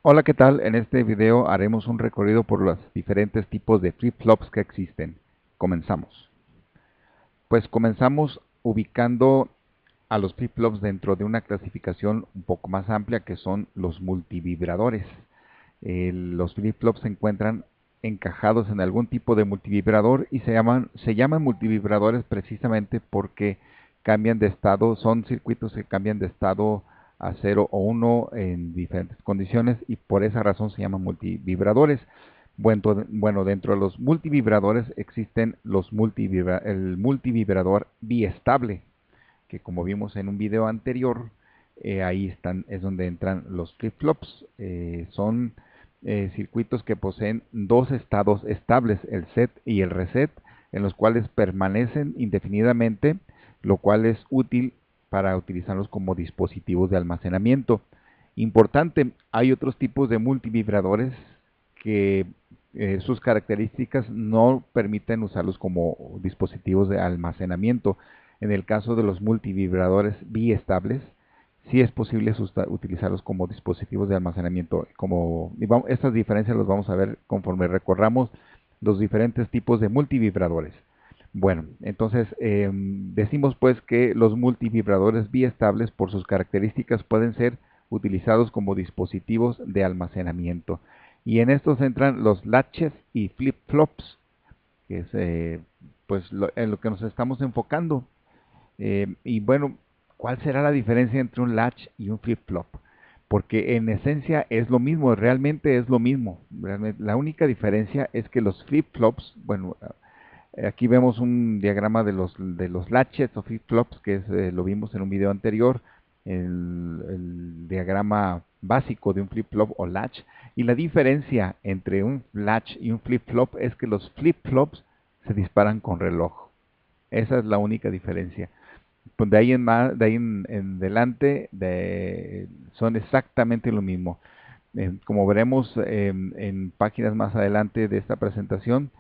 Hola, ¿qué tal? En este video haremos un recorrido por los diferentes tipos de flip-flops que existen. Comenzamos. Pues comenzamos ubicando a los flip-flops dentro de una clasificación un poco más amplia que son los multivibradores. Los flip-flops se encuentran encajados en algún tipo de multivibrador y se llaman multivibradores precisamente porque cambian de estado, son circuitos que cambian de estado a 0 o 1 en diferentes condiciones y por esa razón se llaman multivibradores. Bueno, dentro de los multivibradores existen el multivibrador biestable, que como vimos en un video anterior, es donde entran los flip-flops. Son circuitos que poseen dos estados estables, el set y el reset, en los cuales permanecen indefinidamente, lo cual es útil para utilizarlos como dispositivos de almacenamiento. Importante, hay otros tipos de multivibradores que sus características no permiten usarlos como dispositivos de almacenamiento. En el caso de los multivibradores biestables, sí es posible utilizarlos como dispositivos de almacenamiento. Estas diferencias las vamos a ver conforme recorramos los diferentes tipos de multivibradores. Bueno, entonces decimos pues que los multivibradores biestables por sus características pueden ser utilizados como dispositivos de almacenamiento. Y en estos entran los latches y flip-flops, que es en lo que nos estamos enfocando. Y bueno, ¿cuál será la diferencia entre un latch y un flip-flop? Porque en esencia es lo mismo, realmente es lo mismo. La única diferencia es que los flip-flops, bueno, aquí vemos un diagrama de los latches o flip-flops, lo vimos en un video anterior, el diagrama básico de un flip-flop o latch. Y la diferencia entre un latch y un flip-flop es que los flip-flops se disparan con reloj. Esa es la única diferencia. Pues de ahí en adelante son exactamente lo mismo. Como veremos en páginas más adelante de esta presentación,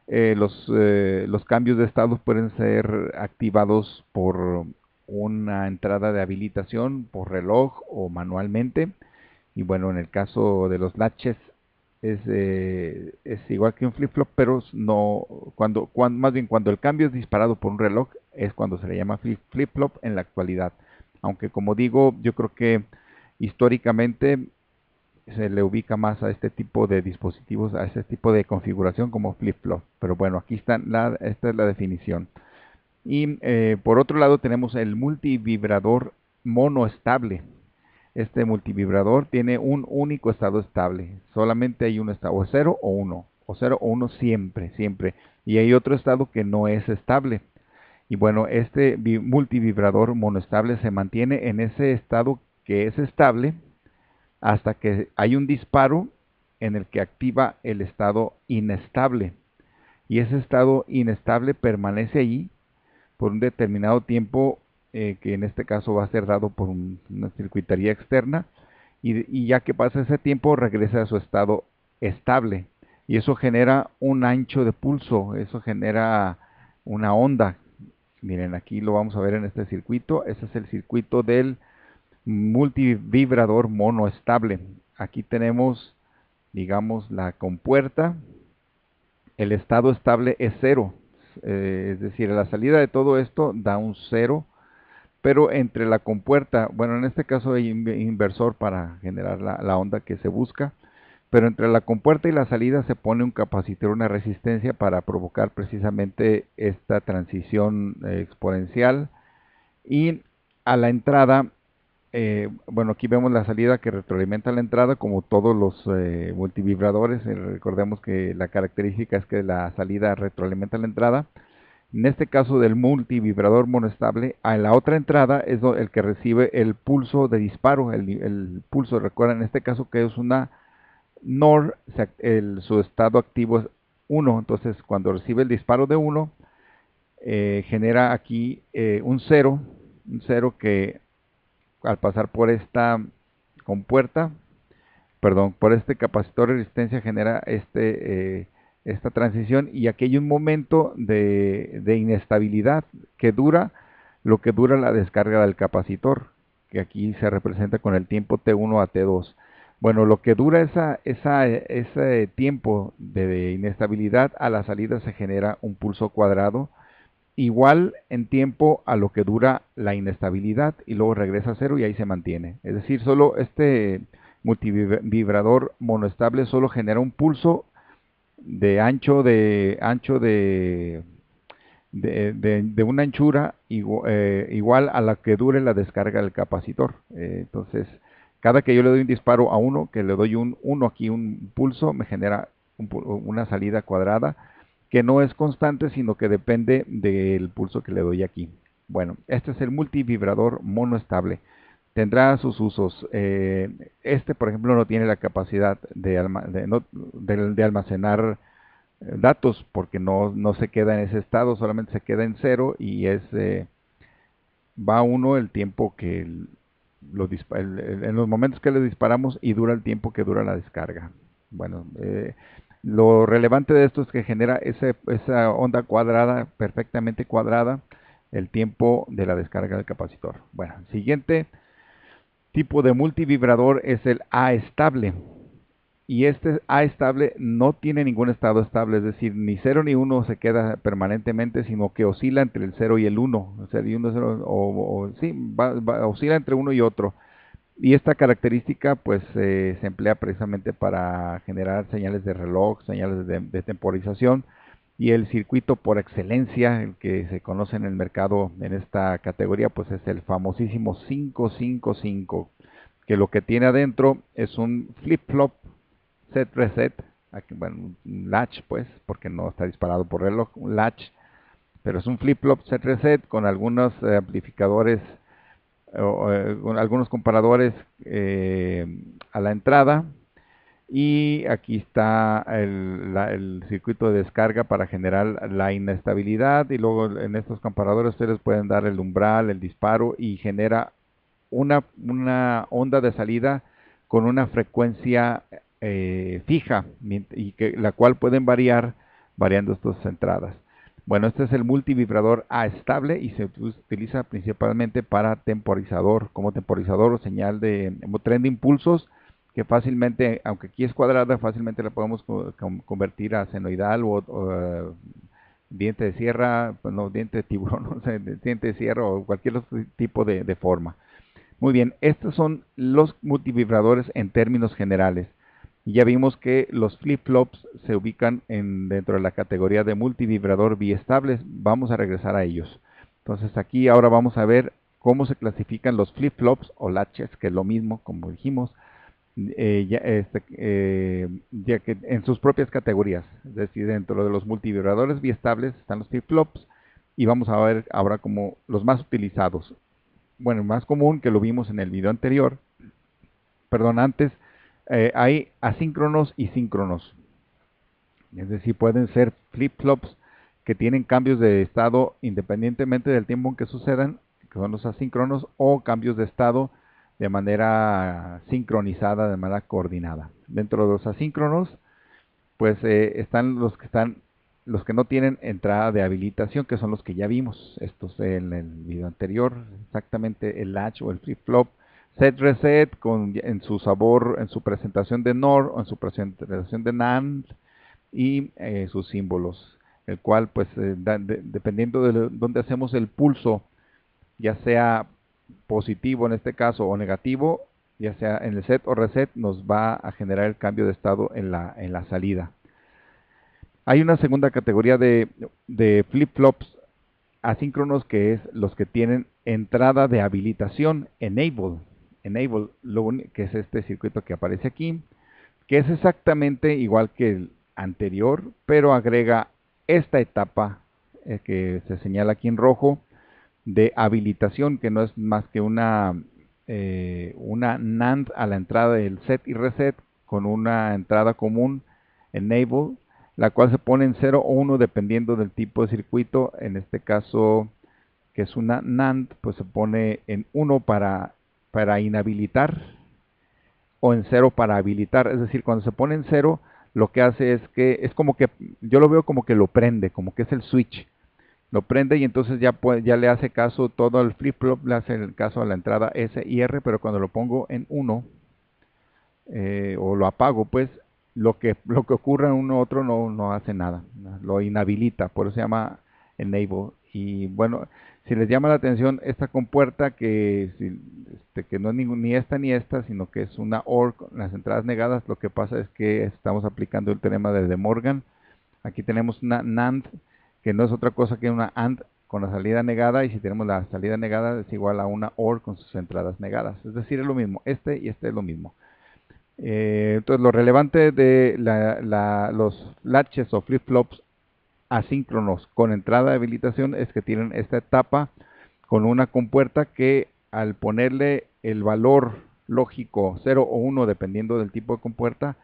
los cambios de estado pueden ser activados por una entrada de habilitación, por reloj o manualmente. Y bueno, en el caso de los latches es igual que un flip-flop, pero no, más bien cuando el cambio es disparado por un reloj es cuando se le llama flip-flop en la actualidad. Aunque como digo, yo creo que históricamente se le ubica más a este tipo de dispositivos, a este tipo de configuración como flip-flop. Pero bueno, esta es la definición. Y por otro lado tenemos el multivibrador monoestable. Este multivibrador tiene un único estado estable. Solamente hay un estado, o 0 o 1, o 0 o 1 siempre, siempre. Y hay otro estado que no es estable. Y bueno, este multivibrador monoestable se mantiene en ese estado que es estable hasta que hay un disparo en el que activa el estado inestable. Y ese estado inestable permanece allí por un determinado tiempo, que en este caso va a ser dado por una circuitería externa, y ya que pasa ese tiempo regresa a su estado estable. Y eso genera un ancho de pulso, eso genera una onda. Miren, aquí lo vamos a ver en este circuito. Este es el circuito del multivibrador monoestable. Aquí tenemos, digamos, la compuerta. El estado estable es cero. Es decir, la salida de todo esto da un cero, pero entre la compuerta, bueno, en este caso hay un inversor para generar la onda que se busca, pero entre la compuerta y la salida se pone un capacitor, una resistencia para provocar precisamente esta transición exponencial. Y a la entrada, bueno, aquí vemos la salida que retroalimenta la entrada, como todos los multivibradores. Recordemos que la característica es que la salida retroalimenta la entrada. En este caso del multivibrador monoestable, a la otra entrada es el que recibe el pulso de disparo. El pulso, recuerden en este caso que es una NOR, su estado activo es 1. Entonces, cuando recibe el disparo de 1, genera aquí un cero que al pasar por esta compuerta, perdón, por este capacitor de resistencia genera esta transición, y aquí hay un momento de inestabilidad que dura lo que dura la descarga del capacitor, que aquí se representa con el tiempo T1 a T2. Bueno, lo que dura ese tiempo de inestabilidad, a la salida se genera un pulso cuadrado igual en tiempo a lo que dura la inestabilidad y luego regresa a cero y ahí se mantiene. Es decir, solo este multivibrador monoestable solo genera un pulso de de una anchura igual a la que dure la descarga del capacitor. Entonces, cada que yo le doy un disparo a uno, que le doy un uno aquí, un pulso, me genera una salida cuadrada que no es constante, sino que depende del pulso que le doy aquí. Bueno, este es el multivibrador monoestable. Tendrá sus usos. Este, por ejemplo, no tiene la capacidad de almacenar datos porque no se queda en ese estado, solamente se queda en cero y va uno el tiempo que en los momentos que le disparamos y dura el tiempo que dura la descarga. Bueno, lo relevante de esto es que genera esa onda cuadrada, perfectamente cuadrada, el tiempo de la descarga del capacitor. Bueno, el siguiente tipo de multivibrador es el A estable. Y este A estable no tiene ningún estado estable, es decir, ni 0 ni 1 se queda permanentemente, sino que oscila entre el 0 y el 1. O sea, y 1, 0, sí, oscila entre uno y otro. Y esta característica pues se emplea precisamente para generar señales de reloj, señales de temporización. Y el circuito por excelencia, el que se conoce en el mercado en esta categoría, pues es el famosísimo 555, que lo que tiene adentro es un flip-flop set reset, aquí, bueno, un latch pues, porque no está disparado por reloj, un latch, pero es un flip-flop set reset con algunos amplificadores, con algunos comparadores a la entrada, y aquí está el circuito de descarga para generar la inestabilidad, y luego en estos comparadores ustedes pueden dar el umbral, el disparo, y genera una onda de salida con una frecuencia fija, y la cual pueden variar variando estas entradas. Bueno, este es el multivibrador A estable y se utiliza principalmente para temporizador, como temporizador o señal de tren de impulsos, que fácilmente, aunque aquí es cuadrada, fácilmente la podemos convertir a senoidal o diente de sierra, pues no, diente de tiburón, no sé, diente de sierra o cualquier otro tipo de forma. Muy bien, estos son los multivibradores en términos generales. Y ya vimos que los flip-flops se ubican dentro de la categoría de multivibrador biestables. Vamos a regresar a ellos. Entonces aquí ahora vamos a ver cómo se clasifican los flip-flops o latches, que es lo mismo, como dijimos, ya que en sus propias categorías. Es decir, dentro de los multivibradores biestables están los flip-flops y vamos a ver ahora como los más utilizados. Bueno, el más común, que lo vimos en el video anterior, perdón, antes, hay asíncronos y síncronos. Es decir, pueden ser flip-flops que tienen cambios de estado independientemente del tiempo en que sucedan, que son los asíncronos, o cambios de estado de manera sincronizada, de manera coordinada. Dentro de los asíncronos, pues están los que no tienen entrada de habilitación, que son los que ya vimos, estos en el video anterior, exactamente el latch o el flip-flop, set reset en su sabor, en su presentación de NOR o en su presentación de NAND, y sus símbolos, el cual pues dependiendo de dónde hacemos el pulso, ya sea positivo en este caso o negativo, ya sea en el set o reset, nos va a generar el cambio de estado en la salida. Hay una segunda categoría de flip-flops asíncronos, que es los que tienen entrada de habilitación, enable, que es este circuito que aparece aquí, que es exactamente igual que el anterior, pero agrega esta etapa que se señala aquí en rojo, de habilitación, que no es más que una NAND a la entrada del set y reset con una entrada común, enable, la cual se pone en 0 o 1 dependiendo del tipo de circuito. En este caso, que es una NAND, pues se pone en 1 para inhabilitar o en 0 para habilitar. Es decir, cuando se pone en 0, lo que hace es que, es como que, yo lo veo como que lo prende, como que es el switch. Lo prende y entonces ya le hace caso todo el flip-flop, le hace el caso a la entrada S y R, pero cuando lo pongo en 1, o lo apago, pues lo que ocurra en uno u otro no hace nada, ¿no? Lo inhabilita, por eso se llama enable. Y bueno, si les llama la atención esta compuerta que no es ni esta ni esta, sino que es una OR con las entradas negadas, lo que pasa es que estamos aplicando el teorema de De Morgan. Aquí tenemos una NAND, que no es otra cosa que una AND con la salida negada, y si tenemos la salida negada es igual a una OR con sus entradas negadas. Es decir, es lo mismo, este y este es lo mismo. Entonces, lo relevante de los latches o flip-flops asíncronos con entrada de habilitación es que tienen esta etapa con una compuerta que al ponerle el valor lógico 0 o 1 dependiendo del tipo de compuerta,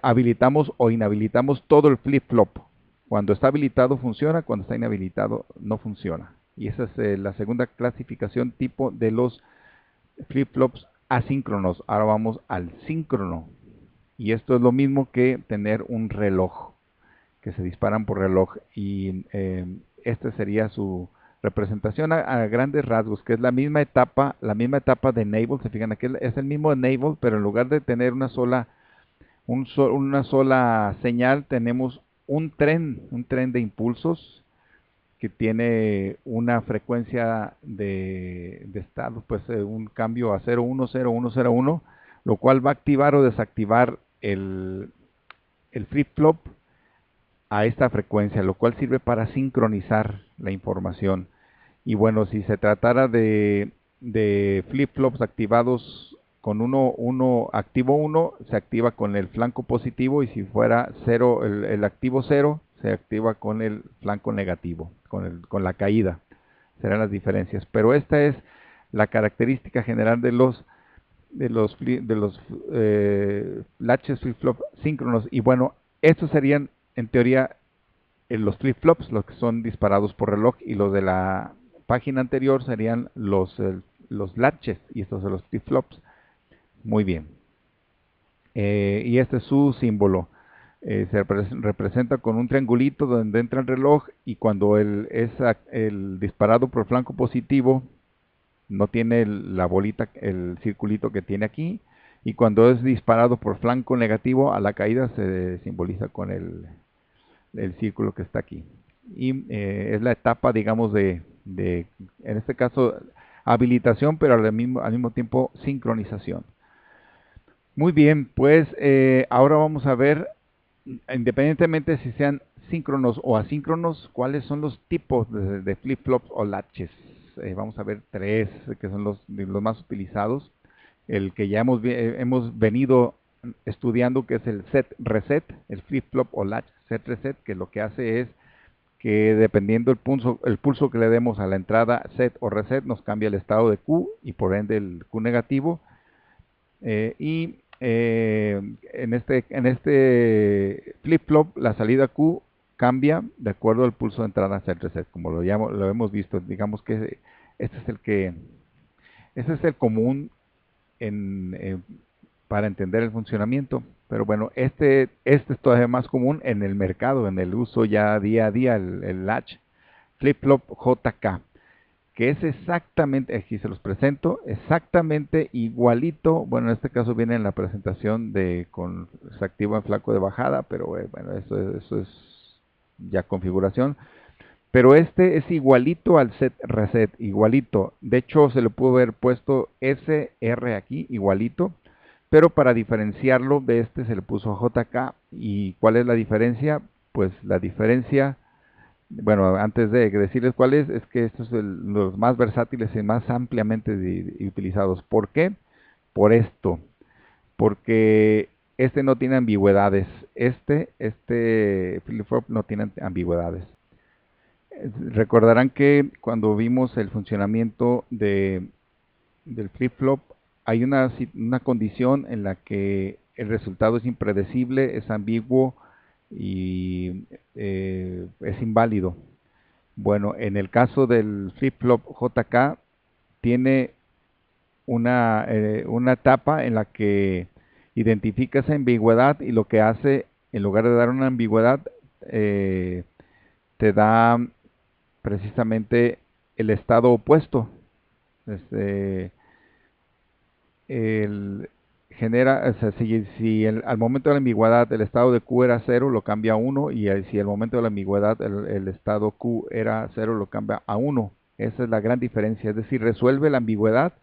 habilitamos o inhabilitamos todo el flip-flop. Cuando está habilitado funciona, cuando está inhabilitado no funciona. Y esa es la segunda clasificación tipo de los flip-flops asíncronos. Ahora vamos al síncrono. Y esto es lo mismo que tener un reloj, que se disparan por reloj. Y esta sería su representación a grandes rasgos, que es la misma etapa de enable. Se fijan, aquí es el mismo enable, pero en lugar de tener una sola señal, tenemos un tren de impulsos que tiene una frecuencia de estado, pues un cambio a 010101, lo cual va a activar o desactivar el flip-flop a esta frecuencia, lo cual sirve para sincronizar la información. Y bueno, si se tratara de flip-flops activados con activo 1, se activa con el flanco positivo, y si fuera 0, el activo 0, se activa con el flanco negativo, con la caída. Serán las diferencias. Pero esta es la característica general de los latches flip-flop síncronos. Y bueno, estos serían en teoría los flip-flops, los que son disparados por reloj, y los de la página anterior serían los latches, y estos son los flip-flops. Muy bien. Y este es su símbolo. Se representa con un triangulito donde entra el reloj, y cuando el disparado por flanco positivo no tiene la bolita, el circulito que tiene aquí, y cuando es disparado por flanco negativo a la caída se simboliza con el círculo que está aquí. Y es la etapa, digamos, en este caso, habilitación, pero al mismo tiempo sincronización. Muy bien, pues ahora vamos a ver, independientemente si sean síncronos o asíncronos, cuáles son los tipos de flip-flops o latches. Vamos a ver tres que son los más utilizados. El que ya hemos venido estudiando, que es el set reset, el flip-flop o latch set reset, que lo que hace es que dependiendo el pulso que le demos a la entrada set o reset, nos cambia el estado de Q y por ende el Q negativo. En este flip-flop la salida Q cambia de acuerdo al pulso de entrada set reset, como lo hemos visto. Digamos que este es este es el común para entender el funcionamiento. Pero bueno, este es todavía más común en el mercado, en el uso ya día a día, el latch flip-flop JK, que es exactamente, aquí se los presento, exactamente igualito. Bueno, en este caso viene en la presentación se activa en flanco de bajada, pero bueno, eso es ya configuración. Pero este es igualito al set reset, igualito. De hecho, se le pudo haber puesto SR aquí, igualito. Pero para diferenciarlo de este se le puso JK. ¿Y cuál es la diferencia? Pues la diferencia, bueno, antes de decirles cuál es que estos son los más versátiles y más ampliamente utilizados. ¿Por qué? Por esto. Porque este no tiene ambigüedades. Este flip-flop no tiene ambigüedades. Recordarán que cuando vimos el funcionamiento del flip-flop, hay una condición en la que el resultado es impredecible, es ambiguo y es inválido. Bueno, en el caso del flip-flop JK, tiene una etapa en la que identifica esa ambigüedad, y lo que hace, en lugar de dar una ambigüedad, te da precisamente el estado opuesto. Este, el, genera, o sea, si al momento de la ambigüedad el estado de Q era 0, lo cambia a 1, y si al momento de la ambigüedad el estado Q era 0, lo cambia a 1. Esa es la gran diferencia, es decir, resuelve la ambigüedad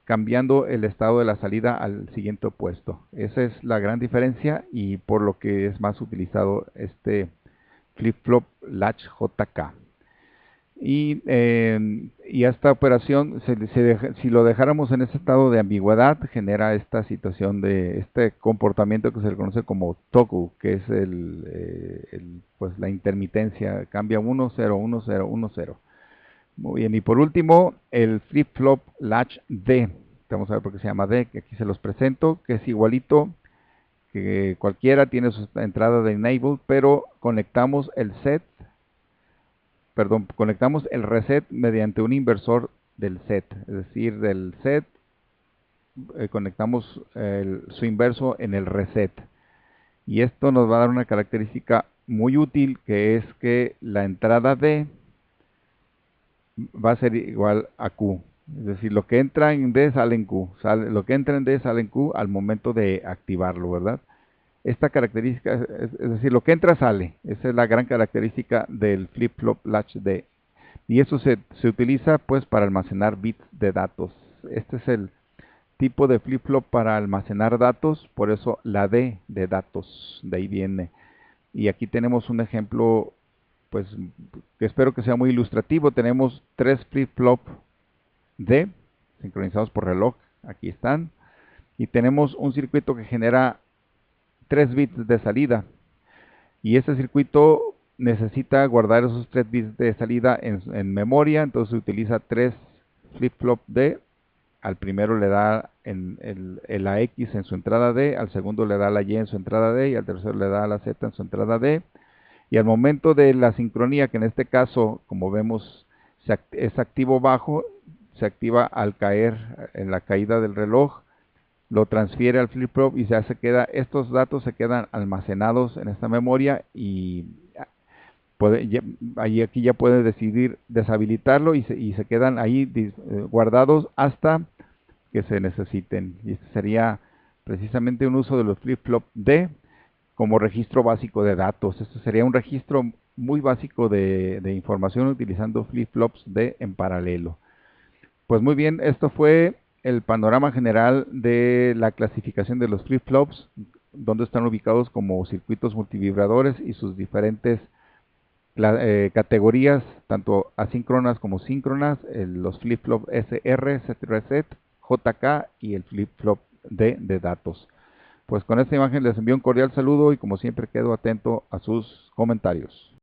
cambiando el estado de la salida al siguiente opuesto. Esa es la gran diferencia y por lo que es más utilizado este flip-flop latch JK. Y esta operación, si lo dejáramos en ese estado de ambigüedad, genera esta situación de este comportamiento que se le conoce como toggle, que es pues la intermitencia, cambia 1, 0, 1, 0, 1, 0. Muy bien, y por último, el flip-flop latch D. Vamos a ver por qué se llama D, que aquí se los presento, que es igualito que cualquiera, tiene su entrada de enable, pero conectamos conectamos el reset mediante un inversor del set, es decir, del set conectamos su inverso en el reset. Y esto nos va a dar una característica muy útil, que es que la entrada D va a ser igual a Q. Es decir, lo que entra en D sale en Q. Lo que entra en D sale en Q al momento de activarlo, ¿verdad? Esta característica, es decir, lo que entra sale. Esa es la gran característica del flip-flop latch D. Y eso se utiliza pues para almacenar bits de datos. Este es el tipo de flip-flop para almacenar datos, por eso la D de datos, de ahí viene. Y aquí tenemos un ejemplo, pues, que espero que sea muy ilustrativo. Tenemos 3 flip-flop D, sincronizados por reloj, aquí están. Y tenemos un circuito que genera 3 bits de salida. Y este circuito necesita guardar esos 3 bits de salida en memoria, entonces se utiliza 3 flip-flop D. Al primero le da la X en su entrada D, al segundo le da la Y en su entrada D y al tercero le da la Z en su entrada D. Y al momento de la sincronía, que en este caso, como vemos, es activo bajo, se activa al caer en la caída del reloj, lo transfiere al flip-flop y estos datos se quedan almacenados en esta memoria y aquí ya puede decidir deshabilitarlo y se quedan ahí guardados hasta que se necesiten. Y este sería precisamente un uso de los flip-flop D como registro básico de datos. Este sería un registro muy básico de información utilizando flip-flops D en paralelo. Pues muy bien, esto fue el panorama general de la clasificación de los flip-flops, donde están ubicados como circuitos multivibradores y sus diferentes categorías, tanto asíncronas como síncronas, los flip-flop SR, set reset, JK y el flip-flop D de datos. Pues con esta imagen les envío un cordial saludo y como siempre quedo atento a sus comentarios.